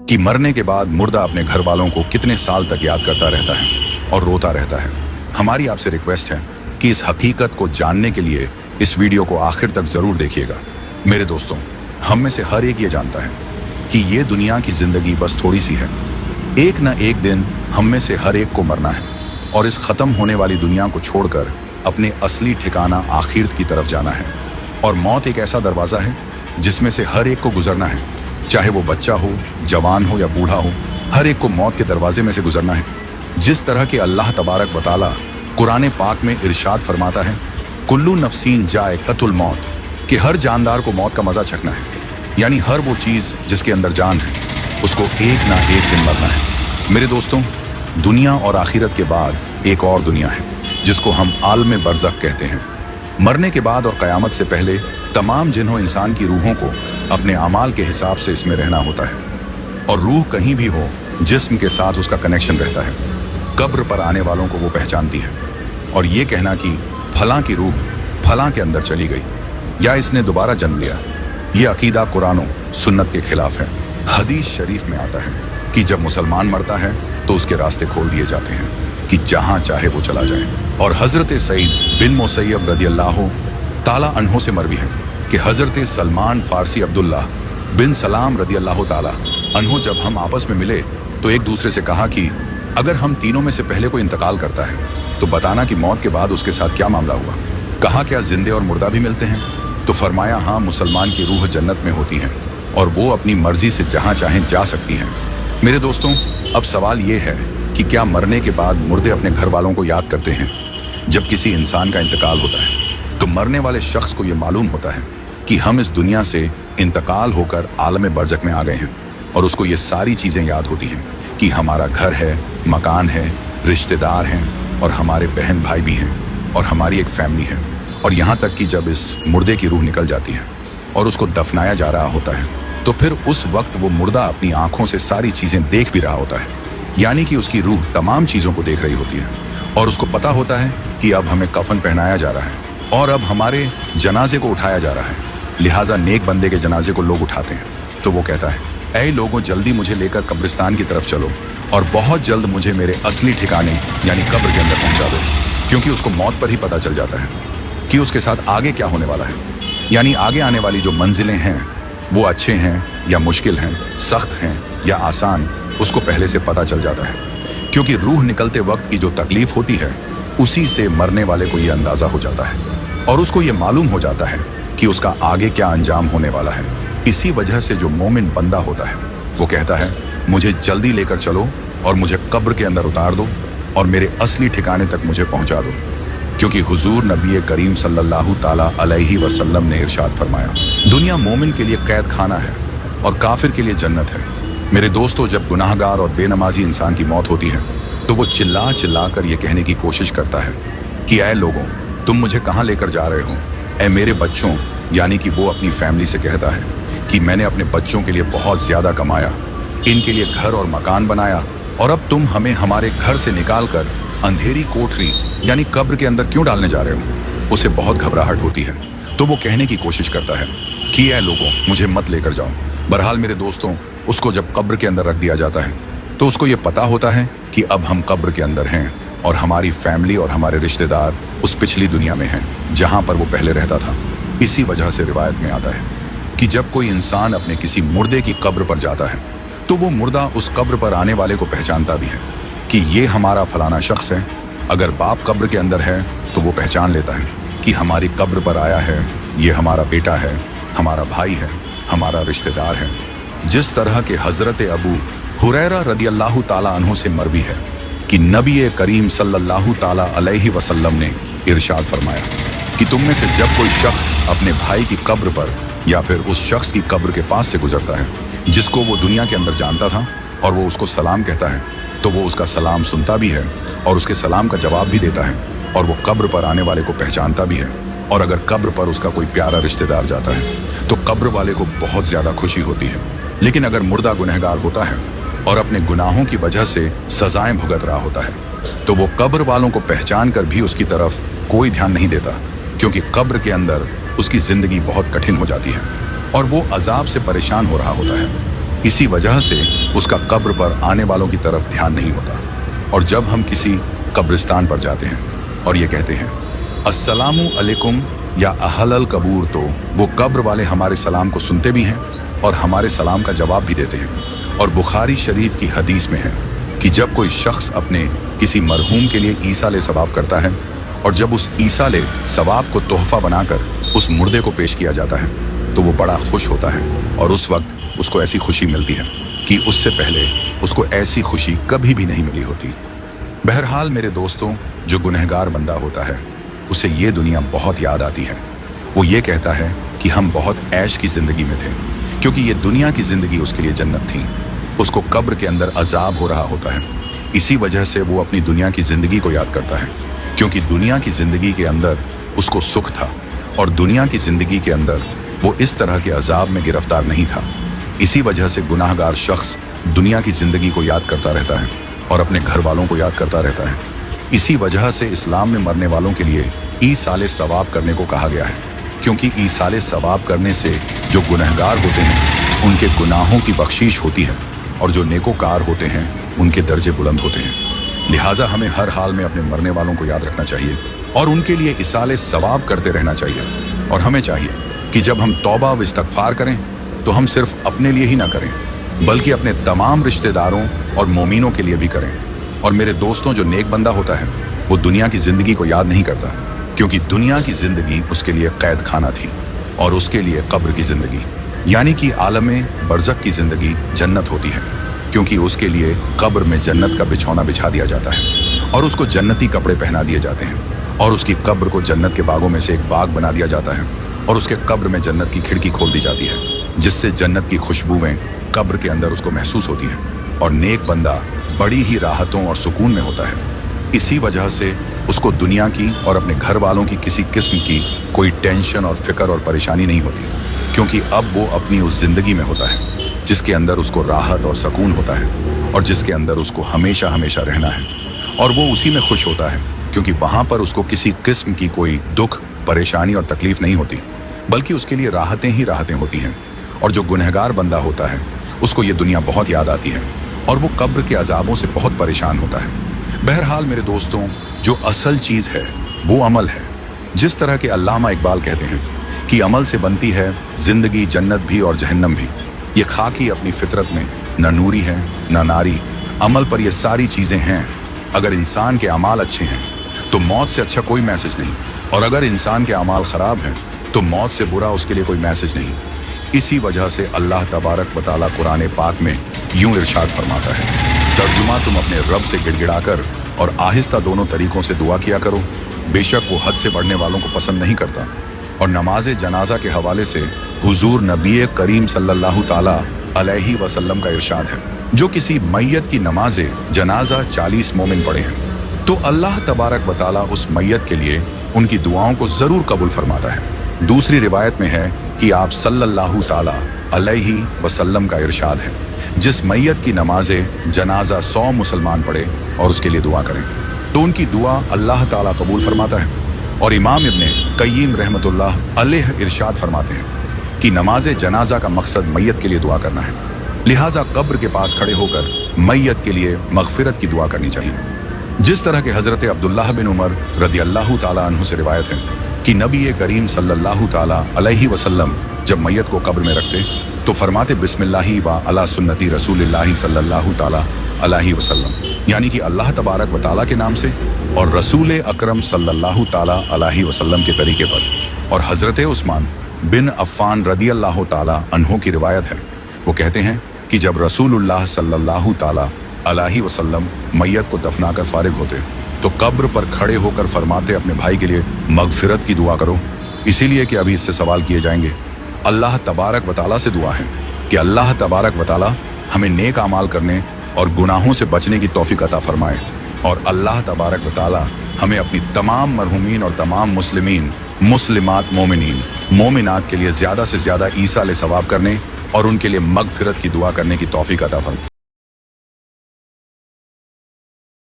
कि मरने के बाद मुर्दा अपने घर वालों को कितने साल तक याद करता रहता है और रोता रहता है। हमारी आपसे रिक्वेस्ट है कि इस हकीकत को जानने के लिए इस वीडियो को आखिर तक जरूर देखिएगा। मेरे दोस्तों, हम में से हर एक ये जानता है कि ये दुनिया की जिंदगी बस थोड़ी सी है। एक न एक दिन हम में से हर एक को मरना है और इस खत्म होने वाली दुनिया को छोड़कर अपने असली ठिकाना आखिरत की तरफ जाना है। और मौत एक ऐसा दरवाज़ा है जिसमें से हर एक को गुजरना है, चाहे वो बच्चा हो, जवान हो या बूढ़ा हो, हर एक को मौत के दरवाजे में से गुजरना है। जिस तरह के अल्लाह तबारक व तआला कुरान पाक में इरशाद फरमाता है, कुल्लू नफ्सीन जाएक़तुल मौत, कि हर जानदार को मौत का मज़ा चखना है। यानी हर वो चीज़ जिसके अंदर जान है उसको एक ना एक दिन मरना है। मेरे दोस्तों, दुनिया और आखिरत के बाद एक और दुनिया है जिसको हम आलम बरज़ख कहते हैं। मरने के बाद और क़यामत से पहले तमाम जिन्हों इंसान की रूहों को अपने अमाल के हिसाब से इसमें रहना होता है, और रूह कहीं भी हो जिस्म के साथ उसका कनेक्शन रहता है। कब्र पर आने वालों को वो पहचानती है, और ये कहना कि फलां की रूह फलां के अंदर चली गई या इसने दोबारा जन्म लिया, ये अकीदा कुरान और सुन्नत के खिलाफ है। हदीस शरीफ में आता है कि जब मुसलमान मरता है तो उसके रास्ते खोल दिए जाते हैं कि जहां चाहे वो चला जाए। और हज़रत सईद बिन मुसैयब रदियल्लाहु ताला अन्हो से मरवी है कि हज़रत सलमान फारसी अब्दुल्ला बिन सलाम रदियल्लाहु ताला अन्हो जब हम आपस में मिले तो एक दूसरे से कहा कि अगर हम तीनों में से पहले कोई इंतकाल करता है तो बताना कि मौत के बाद उसके साथ क्या मामला हुआ। कहा, क्या जिंदे और मुर्दा भी मिलते हैं? तो फरमाया, हाँ, मुसलमान की रूह जन्नत में होती है और वो अपनी मर्जी से जहाँ चाहें जा सकती हैं। मेरे दोस्तों, अब सवाल ये है कि क्या मरने के बाद मुर्दे अपने घर वालों को याद करते हैं? जब किसी इंसान का इंतकाल होता है तो मरने वाले शख्स को ये मालूम होता है कि हम इस दुनिया से इंतकाल होकर आलम बरज़ख में आ गए हैं, और उसको ये सारी चीज़ें याद होती हैं कि हमारा घर है, मकान है, रिश्तेदार हैं, और हमारे बहन भाई भी हैं, और हमारी एक फैमिली है। और यहाँ तक कि जब इस मुर्दे की रूह निकल जाती है और उसको दफनाया जा रहा होता है तो फिर उस वक्त वो मुर्दा अपनी आंखों से सारी चीज़ें देख भी रहा होता है। यानी कि उसकी रूह तमाम चीज़ों को देख रही होती है, और उसको पता होता है कि अब हमें कफन पहनाया जा रहा है और अब हमारे जनाजे को उठाया जा रहा है। लिहाजा नेक बंदे के जनाजे को लोग उठाते हैं तो वो कहता है, ऐ लोगों, जल्दी मुझे लेकर कब्रिस्तान की तरफ चलो और बहुत जल्द मुझे मेरे असली ठिकाने यानी कब्र के अंदर पहुंचा दो। क्योंकि उसको मौत पर ही पता चल जाता है कि उसके साथ आगे क्या होने वाला है। यानी आगे आने वाली जो मंजिलें हैं वो अच्छे हैं या मुश्किल हैं, सख्त हैं या आसान, उसको पहले से पता चल जाता है। क्योंकि रूह निकलते वक्त की जो तकलीफ होती है उसी से मरने वाले को ये अंदाज़ा हो जाता है, और उसको ये मालूम हो जाता है कि उसका आगे क्या अंजाम होने वाला है। इसी वजह से जो मोमिन बंदा होता है वो कहता है, मुझे जल्दी लेकर चलो और मुझे कब्र के अंदर उतार दो और मेरे असली ठिकाने तक मुझे पहुंचा दो। क्योंकि हुजूर नबी करीम सल्लल्लाहु ताला अलैहि वसल्लम ने इरशाद फरमाया, दुनिया मोमिन के लिए कैद खाना है और काफिर के लिए जन्नत है। मेरे दोस्तों, जब गुनाहगार और बेनमाजी इंसान की मौत होती है तो वो चिल्ला चिल्ला कर ये कहने की कोशिश करता है कि ऐ लोगों, तुम मुझे कहाँ लेकर जा रहे हो? ऐ मेरे बच्चों, यानी कि वो अपनी फैमिली से कहता है कि मैंने अपने बच्चों के लिए बहुत ज़्यादा कमाया, इनके लिए घर और मकान बनाया, और अब तुम हमें हमारे घर से निकाल कर अंधेरी कोठरी यानी कब्र के अंदर क्यों डालने जा रहे हो? उसे बहुत घबराहट होती है तो वो कहने की कोशिश करता है कि ऐ लोगों, मुझे मत लेकर जाओ। बहरहाल मेरे दोस्तों, उसको जब कब्र के अंदर रख दिया जाता है तो उसको ये पता होता है कि अब हम कब्र के अंदर हैं और हमारी फैमिली और हमारे रिश्तेदार उस पिछली दुनिया में हैं जहाँ पर वो पहले रहता था। इसी वजह से रिवायत में आता है कि जब कोई इंसान अपने किसी मुर्दे की कब्र पर जाता है तो वो मुर्दा उस कब्र पर आने वाले को पहचानता भी है कि ये हमारा फलाना शख्स है। अगर बाप कब्र के अंदर है तो वो पहचान लेता है कि हमारी कब्र पर आया है, ये हमारा बेटा है, हमारा भाई है, हमारा रिश्तेदार है। जिस तरह के हज़रत अबू हुरैरा रदियल्लाहु ताला अन्हु से मरवी है कि नबी करीम सल्लल्लाहु ताला अलैहि वसल्लम ने इरशाद फरमाया कि तुम में से जब कोई शख्स अपने भाई की कब्र पर या फिर उस शख्स की कब्र के पास से गुजरता है जिसको वो दुनिया के अंदर जानता था, और वो उसको सलाम कहता है, तो वो उसका सलाम सुनता भी है और उसके सलाम का जवाब भी देता है, और वो कब्र पर आने वाले को पहचानता भी है। और अगर कब्र पर उसका कोई प्यारा रिश्तेदार जाता है तो कब्र वाले को बहुत ज़्यादा खुशी होती है। लेकिन अगर मुर्दा गुनहगार होता है और अपने गुनाहों की वजह से सजाएं भुगत रहा होता है तो वो कब्र वालों को पहचान कर भी उसकी तरफ कोई ध्यान नहीं देता, क्योंकि कब्र के अंदर उसकी ज़िंदगी बहुत कठिन हो जाती है और वो अजाब से परेशान हो रहा होता है। इसी वजह से उसका कब्र पर आने वालों की तरफ ध्यान नहीं होता। और जब हम किसी कब्रिस्तान पर जाते हैं और ये कहते हैं अस्सलामु अलैकुम या अहलल कबूर, तो वो कब्र वाले हमारे सलाम को सुनते भी हैं और हमारे सलाम का जवाब भी देते हैं। और बुखारी शरीफ की हदीस में है कि जब कोई शख्स अपने किसी मरहूम के लिए ईसाले सवाब करता है और जब उस ईसाले सवाब को तोहफा बनाकर उस मुर्दे को पेश किया जाता है तो वो बड़ा खुश होता है। और उस वक्त उसको ऐसी खुशी मिलती है कि उससे पहले उसको ऐसी खुशी कभी भी नहीं मिली होती। बहरहाल मेरे दोस्तों, जो गुनहगार बंदा होता है उसे ये दुनिया बहुत याद आती है। वो ये कहता है कि हम बहुत ऐश की ज़िंदगी में थे, क्योंकि ये दुनिया की ज़िंदगी उसके लिए जन्नत थी। उसको कब्र के अंदर अजाब हो रहा होता है। इसी वजह से वो अपनी दुनिया की ज़िंदगी को याद करता है, क्योंकि दुनिया की ज़िंदगी के अंदर उसको सुख था और दुनिया की ज़िंदगी के अंदर वो इस तरह के अजाब में गिरफ्तार नहीं था। इसी वजह से गुनाहगार शख्स दुनिया की ज़िंदगी को याद करता रहता है और अपने घर वालों को याद करता रहता है। इसी वजह से इस्लाम में मरने वालों के लिए ईसाले सवाब करने को कहा गया है, क्योंकि ईसाले सवाब करने से जो गुनहगार होते हैं उनके गुनाहों की बख्शीश होती है और जो नेकोकार होते हैं उनके दर्जे बुलंद होते हैं। लिहाजा हमें हर हाल में अपने मरने वालों को याद रखना चाहिए और उनके लिए ईसाले सवाब करते रहना चाहिए। और हमें चाहिए कि जब हम तौबा व इस्तगफार करें तो हम सिर्फ अपने लिए ही ना करें, बल्कि अपने तमाम रिश्तेदारों और मोमिनों के लिए भी करें। और मेरे दोस्तों, जो नेक बंदा होता है वो दुनिया की ज़िंदगी को याद नहीं करता, क्योंकि दुनिया की ज़िंदगी उसके लिए कैद खाना थी और उसके लिए कब्र की ज़िंदगी यानी कि आलमे बरज़ख की ज़िंदगी जन्नत होती है, क्योंकि उसके लिए कब्र में जन्नत का बिछौना बिछा दिया जाता है और उसको जन्नती कपड़े पहना दिए जाते हैं और उसकी कब्र को जन्नत के बागों में से एक बाग बना दिया जाता है और उसके कब्र में जन्नत की खिड़की खोल दी जाती है, जिससे जन्नत की खुशबुएं कब्र के अंदर उसको महसूस होती हैं। और नेक बंदा बड़ी ही राहतों और सुकून में होता है। इसी वजह से उसको दुनिया की और अपने घर वालों की किसी किस्म की कोई टेंशन और फिक्र और परेशानी नहीं होती, क्योंकि अब वो अपनी उस ज़िंदगी में होता है जिसके अंदर उसको राहत और सुकून होता है और जिसके अंदर उसको हमेशा हमेशा रहना है। और वो उसी में खुश होता है, क्योंकि वहाँ पर उसको किसी किस्म की कोई दुख, परेशानी और तकलीफ नहीं होती, बल्कि उसके लिए राहतें ही राहतें होती हैं। और जो गुनहगार बंदा होता है उसको ये दुनिया बहुत याद आती है और वो कब्र के अजाबों से बहुत परेशान होता है। बहरहाल मेरे दोस्तों, जो असल चीज़ है वो अमल है। जिस तरह के अल्लामा इकबाल कहते हैं कि अमल से बनती है ज़िंदगी, जन्नत भी और जहन्नम भी। ये खाकी अपनी फितरत में न नूरी है न नारी, अमल पर ये सारी चीज़ें हैं। अगर इंसान के अमाल अच्छे हैं तो मौत से अच्छा कोई मैसेज नहीं, और अगर इंसान के अमाल ख़राब हैं तो मौत से बुरा उसके लिए कोई मैसेज नहीं। इसी वजह से अल्लाह तबारक व तआला कुरान पाक में यूं इरशाद फरमाता है, तर्जुमा तुम अपने रब से गिड़गिड़ाकर और आहिस्ता दोनों तरीकों से दुआ किया करो, बेशक वो हद से बढ़ने वालों को पसंद नहीं करता। और नमाज जनाजा के हवाले से हुजूर नबी करीम सल्लल्लाहु ताला अलैहि वसल्लम का इरशाद है, जो किसी मैयत की नमाज जनाजा 40 मोमिन पढ़े हैं तो अल्लाह तबारक व तआला उस मैयत के लिए उनकी दुआओं को ज़रूर कबूल फरमाता है। दूसरी रिवायत में है कि आप सल्लल्लाहु ताला अलैहि वसल्लम का इरशाद है, जिस मैयत की नमाज जनाजा 100 मुसलमान पढ़े और उसके लिए दुआ करें तो उनकी दुआ अल्लाह ताला कबूल फरमाता है। और इमाम इब्ने कय्यिम रहमतुल्लाह अलैह इरशाद फरमाते हैं कि नमाज जनाजा का मकसद मैयत के लिए दुआ करना है, लिहाजा कब्र के पास खड़े होकर मैयत के लिए मगफिरत की दुआ करनी चाहिए। जिस तरह के हज़रत अब्दुल्लाह बिन उमर रदियल्लाहु ताला अन्हु से रिवायत है कि नबी करीम सल्लल्लाहु ताला अलैहि वसल्लम जब मैयत को कब्र में रखते तो फरमाते बिस्मिल्लाहि व अला सुन्नती रसूलिल्लाहि सल्लल्लाहु ताला अलैहि वसल्लम, यानी कि अल्लाह तबारक व ताला के नाम से और रसूल अकरम सल्लल्लाहु ताला अलैहि वसल्लम के तरीके पर। और हज़रत उस्मान बिन अफ़्फ़ान रदियल्लाहु ताला अन्हु की रिवायत है, वो कहते हैं कि जब रसूलुल्लाह सल्लल्लाहु ताला अलैहि वसल्लम मैयत को दफनाकर फारिग होते तो कब्र पर खड़े होकर फरमाते अपने भाई के लिए मगफिरत की दुआ करो, इसीलिए कि अभी इससे सवाल किए जाएंगे। अल्लाह तबारक व तआला से दुआ है कि अल्लाह तबारक व तआला हमें नेक अमाल करने और गुनाहों से बचने की तौफीक अता फरमाए, और अल्लाह तबारक व तआला हमें अपनी तमाम मरहुमीन और तमाम मुस्लिमीन, मुस्लिमात, मोमिनीन, मोमिनात के लिए ज़्यादा से ज़्यादा ईसाले सवाब करने और उनके लिए मगफिरत की दुआ करने की तौफीक अता फरमाए।